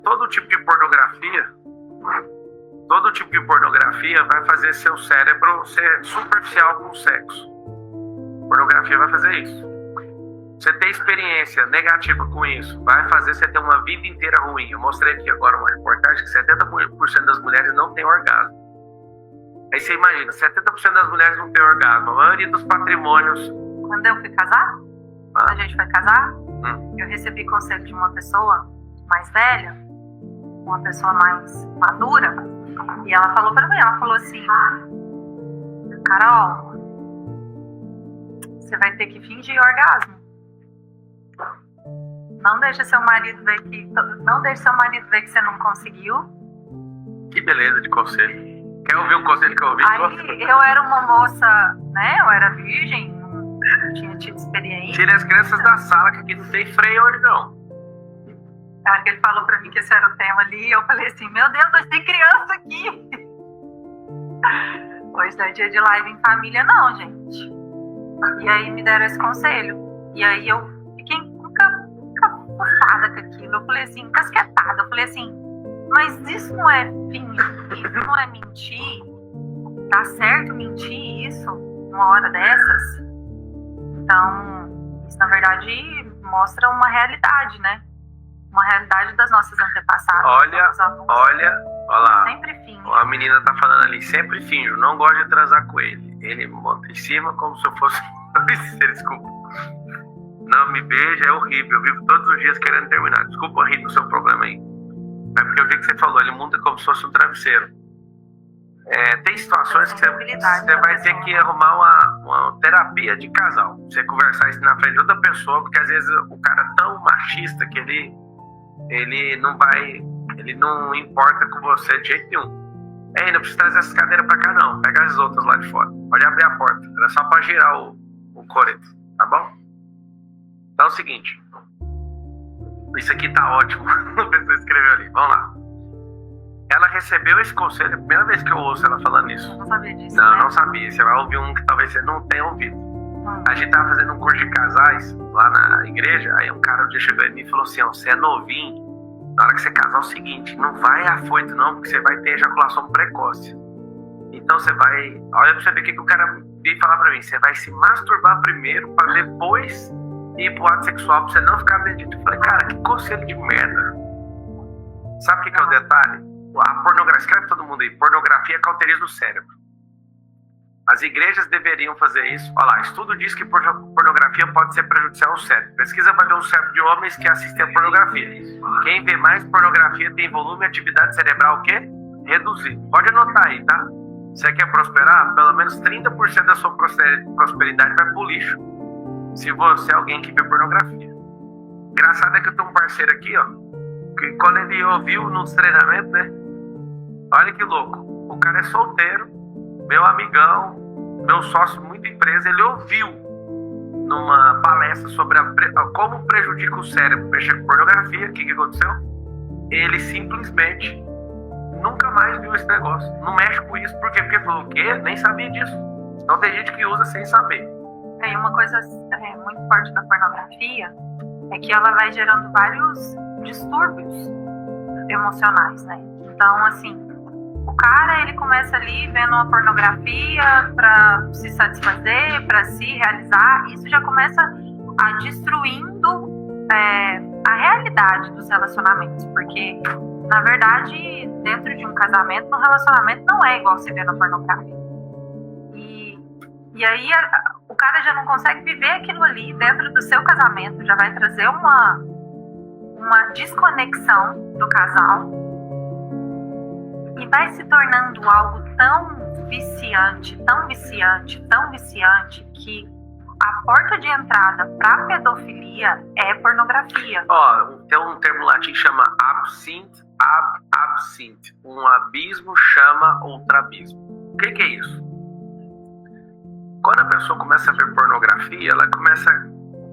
todo tipo de pornografia vai fazer seu cérebro ser superficial com o sexo. Pornografia vai fazer isso. Você ter experiência negativa com isso vai fazer você ter uma vida inteira ruim. Eu mostrei aqui agora uma reportagem que 70% das mulheres não tem orgasmo. Aí você imagina, 70% das mulheres não tem orgasmo. A maioria dos patrimônios... Quando eu fui casar, quando a gente foi casar, eu recebi conselho de uma pessoa mais velha, uma pessoa mais madura, e ela falou pra mim, ela falou assim: Carol, você vai ter que fingir orgasmo. Não deixa seu marido ver que você não conseguiu. Que beleza de conselho. Quer ouvir um conselho que eu ouvi? Aí eu era uma moça, né? Eu era virgem, não tinha tido experiência. Tire as crianças da sala, que aqui não tem freio hoje, não. Na hora que ele falou pra mim que esse era o tema ali, eu falei assim: meu Deus, hoje tem criança aqui. Hoje não é dia de live em família, não, gente. E aí me deram esse conselho. E aí eu fiquei encafufada com aquilo. Eu falei assim, encasquetada. Eu falei assim, mas isso não é fingir, isso não é mentir? Tá certo mentir isso numa hora dessas? Então, isso na verdade mostra uma realidade, né? Uma realidade das nossas antepassadas. Olha lá. Sempre finge. A menina tá falando ali, sempre finjo, não gosto de transar com ele. Ele monta em cima como se eu fosse... Desculpa. Não me beija, é horrível. Eu vivo todos os dias querendo terminar. Desculpa rir do seu problema aí. É porque eu vi que você falou, ele monta como se fosse um travesseiro. Tem situações que você vai ter que arrumar uma terapia de casal. Você conversar isso na frente de outra pessoa, porque às vezes o cara é tão machista que ele não importa com você de jeito nenhum. Não precisa trazer essas cadeiras pra cá não, pega as outras lá de fora. Pode abrir a porta, era só pra girar o coreto, tá bom? Então é o seguinte, isso aqui tá ótimo, a pessoa escreveu ali, vamos lá. Ela recebeu esse conselho, é a primeira vez que eu ouço ela falando isso. Não sabia disso, Não, né? não sabia, você vai ouvir um que talvez você não tenha ouvido. A gente tava fazendo um curso de casais lá na igreja, aí um cara um dia chegou em mim e falou assim, ó, você é novinho, na hora que você casar é o seguinte, não vai afoito não, porque você vai ter ejaculação precoce. Então você vai, olha pra você ver o que o cara veio falar pra mim, você vai se masturbar primeiro pra depois ir pro ato sexual, pra você não ficar bendito. Eu falei, cara, que conselho de merda. Sabe o que é o detalhe? A pornografia, escreve todo mundo aí, pornografia cauteriza o cérebro. As igrejas deveriam fazer isso. Olha lá, estudo diz que pornografia pode ser prejudicial ao cérebro. Pesquisa avaliou o cérebro de homens que assistem a pornografia. Quem vê mais pornografia tem volume e atividade cerebral o quê? Reduzido. Pode anotar aí, tá? Você quer prosperar? Pelo menos 30% da sua prosperidade vai pro lixo. Se você é alguém que vê pornografia. Engraçado é que eu tenho um parceiro aqui, ó, que quando ele ouviu nos treinamentos, né? Olha que louco. O cara é solteiro, meu amigão, meu sócio, muita empresa, ele ouviu numa palestra sobre como prejudica o cérebro mexer com pornografia. O que aconteceu? Ele simplesmente nunca mais viu esse negócio. Não mexe com isso. Por quê? Porque falou o quê? Nem sabia disso. Então tem gente que usa sem saber. E uma coisa muito forte da pornografia é que ela vai gerando vários distúrbios emocionais, né? Então, assim, o cara, ele começa ali vendo uma pornografia pra se satisfazer, pra se realizar. Isso já começa a destruindo a realidade dos relacionamentos, porque, na verdade, dentro de um casamento, um relacionamento não é igual você vê na pornografia. E aí o cara já não consegue viver aquilo ali dentro do seu casamento, já vai trazer uma desconexão do casal e vai se tornando algo tão viciante, que a porta de entrada para a pedofilia é pornografia. Tem um termo latim que chama absinthe, absinthe. Um abismo chama outro abismo. O que é isso? Quando a pessoa começa a ver pornografia,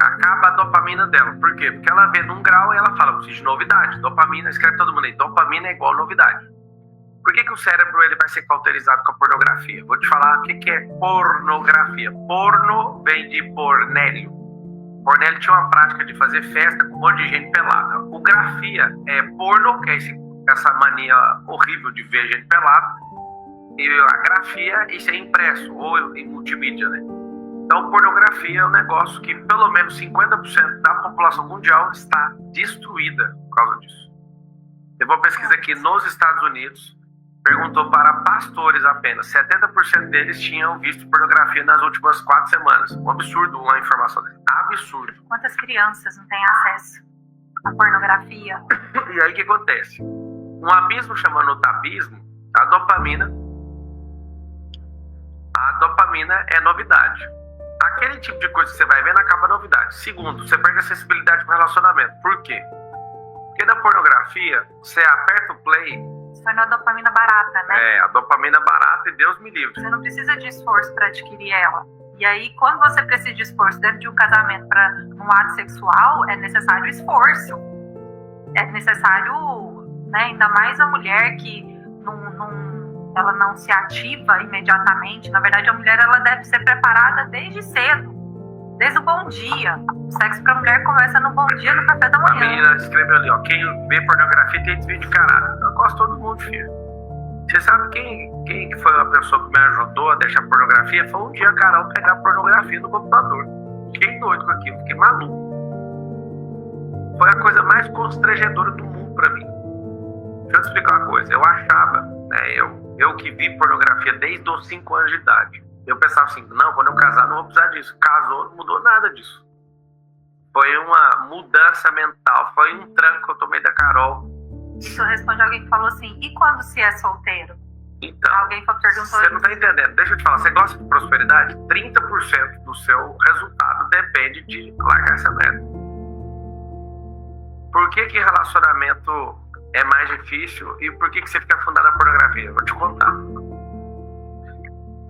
acaba a dopamina dela. Por quê? Porque ela vê num grau e ela fala, preciso de novidade. Dopamina, escreve todo mundo aí, dopamina é igual novidade. Por que o cérebro ele vai ser cauterizado com a pornografia? Vou te falar o que é pornografia. Porno vem de pornélio. Cornélio tinha uma prática de fazer festa com um monte de gente pelada. O grafia é porno, que é essa mania horrível de ver gente pelada. E a grafia, isso é impresso, ou em multimídia, né? Então, pornografia é um negócio que pelo menos 50% da população mundial está destruída por causa disso. Teve uma pesquisa aqui nos Estados Unidos, perguntou para pastores apenas. 70% deles tinham visto pornografia nas últimas 4 semanas. Um absurdo uma informação dessa. Absurdo. Quantas crianças não têm acesso à pornografia? E aí o que acontece? Um abismo chamando outro abismo, a dopamina é novidade. Aquele tipo de coisa que você vai vendo acaba a novidade. Segundo, você perde a sensibilidade para o relacionamento. Por quê? Porque na pornografia, você aperta o play. Isso foi uma dopamina barata, né? É, a dopamina barata e Deus me livre. Você não precisa de esforço para adquirir ela. E aí, quando você precisa de esforço dentro de um casamento para um ato sexual, é necessário esforço. É necessário, né, ainda mais a mulher que ela não se ativa imediatamente. Na verdade, a mulher ela deve ser preparada desde cedo, desde o bom dia. O sexo para a mulher começa no bom dia, no café da manhã. A menina escreveu ali, ó, quem vê pornografia tem desvio de caráter. Então, eu gosto de todo mundo, filho. Você sabe quem foi a pessoa que me ajudou a deixar pornografia? Foi um dia a Carol pegar pornografia no computador. Fiquei doido com aquilo, fiquei maluco. Foi a coisa mais constrangedora do mundo pra mim. Deixa eu te explicar uma coisa. Eu achava, né, eu que vi pornografia desde os 5 anos de idade. Eu pensava assim, não, quando eu casar não vou precisar disso. Casou, não mudou nada disso. Foi uma mudança mental, foi um tranco que eu tomei da Carol. Isso responde alguém que falou assim, e quando se é solteiro? Então, alguém perguntou, você não tá entendendo. Deixa eu te falar, você gosta de prosperidade? 30% do seu resultado depende de largar essa merda. Por que relacionamento é mais difícil e por que você fica afundado na pornografia? Eu vou te contar.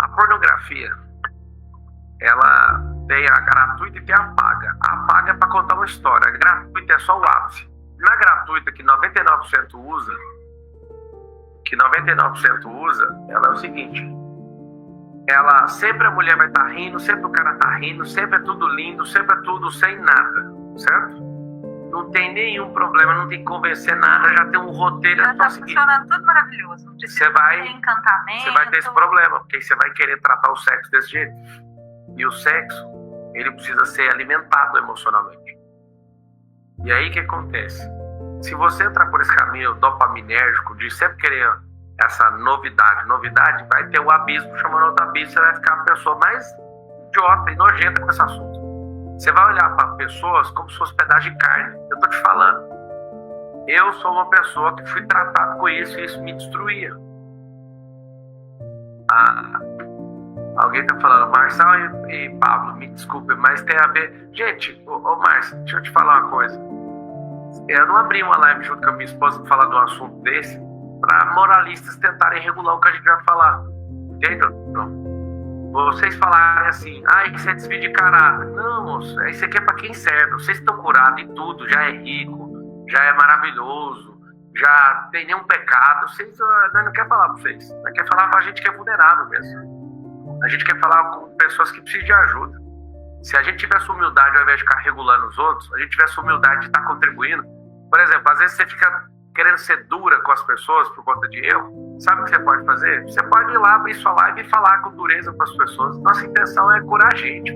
A pornografia, ela tem a gratuita e tem a paga. A paga é para contar uma história, a gratuita é só o ápice. Na gratuita, que 99% usa, ela é o seguinte: ela sempre a mulher vai estar rindo, sempre o cara tá rindo, sempre é tudo lindo, sempre é tudo sem nada, certo? Não tem nenhum problema, não tem que convencer nada, já tem um roteiro. Já tá funcionando tudo maravilhoso, não precisa ter encantamento. Você vai ter esse problema, porque você vai querer tratar o sexo desse jeito. E o sexo, ele precisa ser alimentado emocionalmente. E aí o que acontece? Se você entrar por esse caminho dopaminérgico de sempre querer essa novidade, vai ter um abismo chamando outro abismo, você vai ficar a pessoa mais idiota e nojenta com esse assunto. Você vai olhar para pessoas como se fosse pedaço de carne. Eu tô te falando. Eu sou uma pessoa que fui tratado com isso e isso me destruía. Alguém tá falando, Marcelo e Pablo, me desculpe, mas tem a ver... Gente, ô Márcio, deixa eu te falar uma coisa. Eu não abri uma live junto com a minha esposa para falar de um assunto desse para moralistas tentarem regular o que a gente vai falar. Entendeu? Vocês falarem assim, isso é desvio de caráter. Não, moço, isso aqui é para quem serve. Vocês estão curados em tudo, já é rico, já é maravilhoso, já tem nenhum pecado. Vocês não quer falar para vocês. Nós quer falar para a gente que é vulnerável mesmo. A gente quer falar com pessoas que precisam de ajuda. Se a gente tivesse humildade ao invés de ficar regulando os outros, a gente tivesse humildade de estar contribuindo. Por exemplo, às vezes você fica querendo ser dura com as pessoas por conta de erro. Sabe o que você pode fazer? Você pode ir lá, abrir sua live e falar com dureza com as pessoas. Nossa intenção é curar a gente.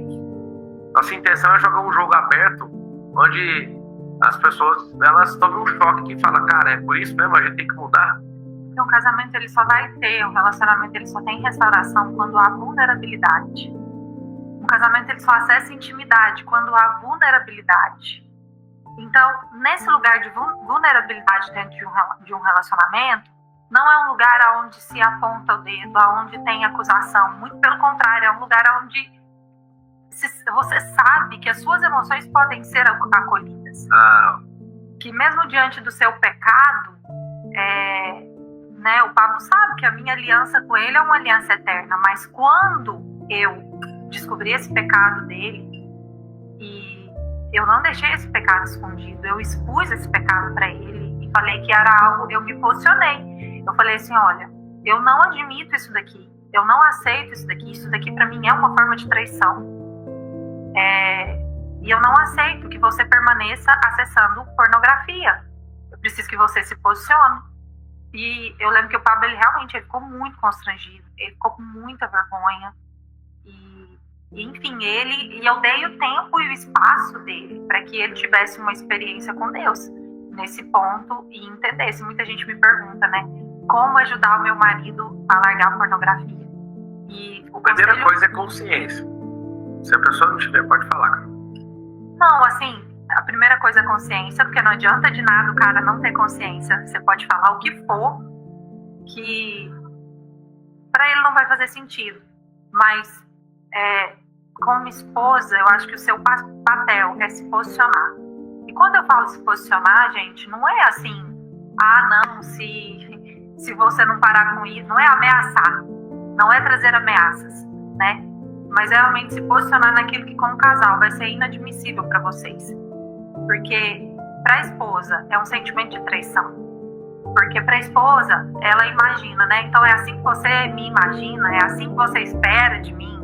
Nossa intenção é jogar um jogo aberto onde as pessoas, elas tomam um choque que fala, cara, é por isso mesmo, a gente tem que mudar. Um casamento ele só vai ter, um relacionamento ele só tem restauração quando há vulnerabilidade. Um casamento ele só acessa intimidade quando há vulnerabilidade. Então, nesse lugar de vulnerabilidade dentro de um relacionamento, não é um lugar onde se aponta o dedo, onde tem acusação. Muito pelo contrário, é um lugar onde você sabe que as suas emoções podem ser acolhidas. Que mesmo diante do seu pecado, o Pablo sabe que a minha aliança com ele é uma aliança eterna, mas quando eu descobri esse pecado dele e eu não deixei esse pecado escondido, eu expus esse pecado para ele e falei que era algo, eu me posicionei. Eu falei assim, olha, eu não admito isso daqui, eu não aceito isso daqui para mim é uma forma de traição. E eu não aceito que você permaneça acessando pornografia. Eu preciso que você se posicione. E eu lembro que o Pablo, ele realmente ficou muito constrangido. Ele ficou com muita vergonha. E enfim, e eu dei o tempo e o espaço dele para que ele tivesse uma experiência com Deus nesse ponto e entendesse. Muita gente me pergunta, né? Como ajudar o meu marido a largar a pornografia? E a primeira coisa é consciência. Se a pessoa não tiver, pode falar, cara. Não, assim, a primeira coisa é consciência, porque não adianta de nada o cara não ter consciência. Você pode falar o que for, que para ele não vai fazer sentido. Mas, como esposa, eu acho que o seu papel é se posicionar. E quando eu falo se posicionar, gente, não é assim, não, se você não parar com isso, não é ameaçar, não é trazer ameaças, né? Mas é realmente se posicionar naquilo que, como casal, vai ser inadmissível para vocês. Porque para a esposa é um sentimento de traição. Porque para a esposa, ela imagina, né? Então é assim que você me imagina, é assim que você espera de mim,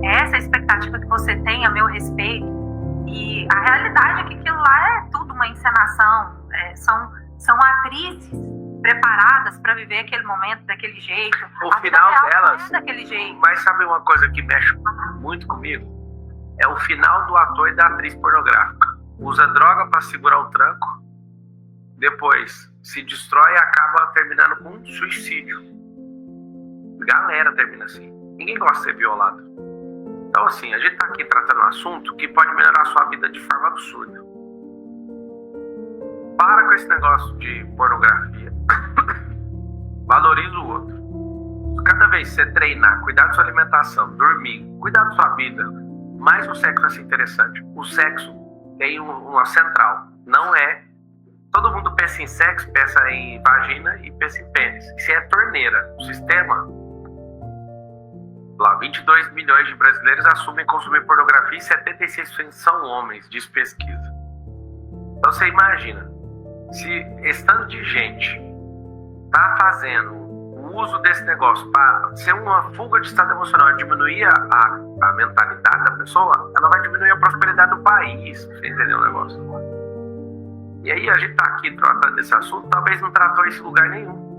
é essa a expectativa que você tem a meu respeito. E a realidade é que aquilo lá é tudo uma encenação, são atrizes preparadas para viver aquele momento daquele jeito. O final delas é daquele jeito. Mas sabe uma coisa que mexe muito comigo? É o final do ator e da atriz pornográfica. Usa droga para segurar o tranco, depois se destrói e acaba terminando com um suicídio. Galera termina assim. Ninguém gosta de ser violado. Então assim, a gente tá aqui tratando um assunto que pode melhorar a sua vida de forma absurda. Para com esse negócio de pornografia. Valoriza o outro. Cada vez que você treinar, cuidar da sua alimentação, dormir, cuidar da sua vida, mais o sexo vai ser interessante. O sexo tem uma central. Não é... Todo mundo pensa em sexo, pensa em vagina e pensa em pênis. Isso é torneira. O sistema... Lá, 22 milhões de brasileiros assumem consumir pornografia e 76% são homens, diz pesquisa. Então você imagina, se esse tanto de gente tá fazendo o uso desse negócio para ser uma fuga de estado emocional, diminuir a mentalidade da pessoa, ela vai diminuir a prosperidade do país. Você entendeu o negócio? E aí a gente tá aqui tratando desse assunto, talvez não tratou esse lugar nenhum.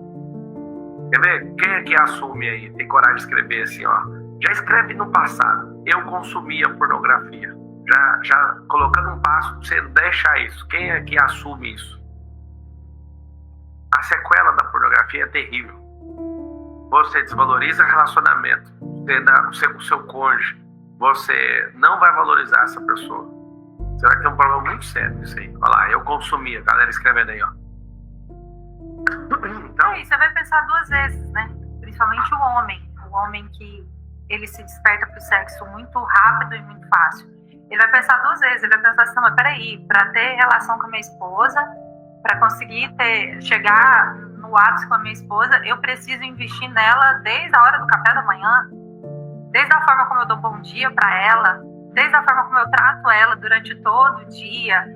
Quer ver? Quem é que assume aí, tem coragem de escrever assim, ó? Já escreve no passado. Eu consumia pornografia. Já colocando um passo pra você deixar isso. Quem é que assume isso? A sequela da pornografia é terrível. Você desvaloriza relacionamento. Você com o seu cônjuge. Você não vai valorizar essa pessoa. Você vai ter um problema muito sério nisso aí. Olha lá, eu consumia. Galera escrevendo aí, ó. Então, você vai pensar duas vezes, né? Principalmente o homem que ele se desperta pro sexo muito rápido e muito fácil. Ele vai pensar duas vezes, ele vai pensar assim, mas peraí, pra ter relação com a minha esposa, pra conseguir chegar no ápice com a minha esposa, eu preciso investir nela desde a hora do café da manhã, desde a forma como eu dou bom dia pra ela, desde a forma como eu trato ela durante todo o dia,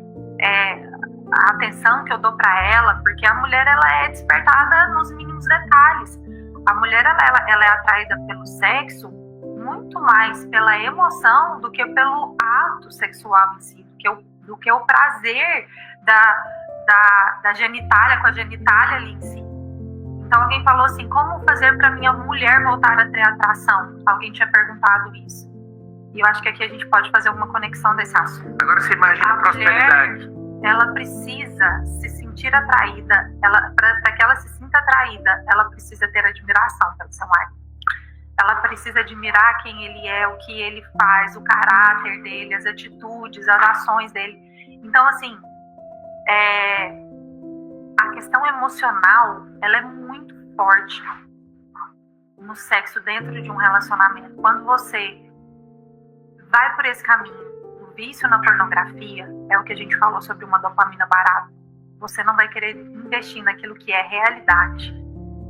a atenção que eu dou para ela, porque a mulher ela é despertada nos mínimos detalhes. A mulher ela é atraída pelo sexo muito mais pela emoção do que pelo ato sexual em si, do que o prazer da genitália com a genitália ali em si. Então alguém falou assim, como fazer para minha mulher voltar a ter atração? Alguém tinha perguntado isso. E eu acho que aqui a gente pode fazer uma conexão desse assunto. Agora você imagina a prosperidade. Ela precisa se sentir atraída, para que ela se sinta atraída, ela precisa ter admiração pelo seu marido. Ela precisa admirar quem ele é, o que ele faz, o caráter dele, as atitudes, as ações dele. Então, assim, a questão emocional, ela é muito forte no sexo dentro de um relacionamento. Quando você vai por esse caminho, vício na pornografia, é o que a gente falou sobre uma dopamina barata. Você não vai querer investir naquilo que é realidade,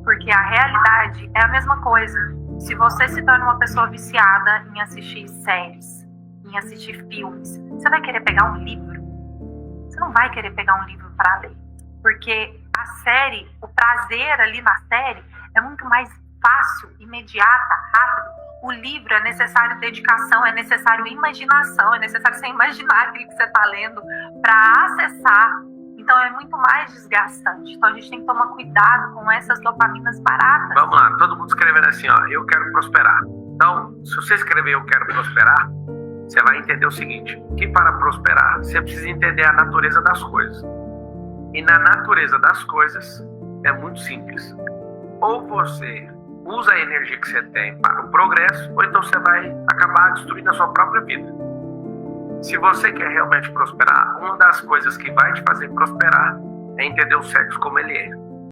porque a realidade é a mesma coisa. Se você se torna uma pessoa viciada em assistir séries, em assistir filmes, você vai querer pegar um livro? Você não vai querer pegar um livro para ler, porque a série, o prazer ali na série é muito mais fácil, imediata, rápido. o livro é necessário dedicação, é necessário imaginação, é necessário você imaginar aquilo que você está lendo para acessar. Então é muito mais desgastante. Então a gente tem que tomar cuidado com essas dopaminas baratas. Vamos lá, todo mundo escrevendo assim, ó, eu quero prosperar. Então, se você escrever eu quero prosperar, você vai entender o seguinte, que para prosperar, você precisa entender a natureza das coisas. E na natureza das coisas, é muito simples. Ou você usa a energia que você tem para o progresso, ou então você vai acabar destruindo a sua própria vida. Se você quer realmente prosperar, uma das coisas que vai te fazer prosperar é entender o sexo como ele é.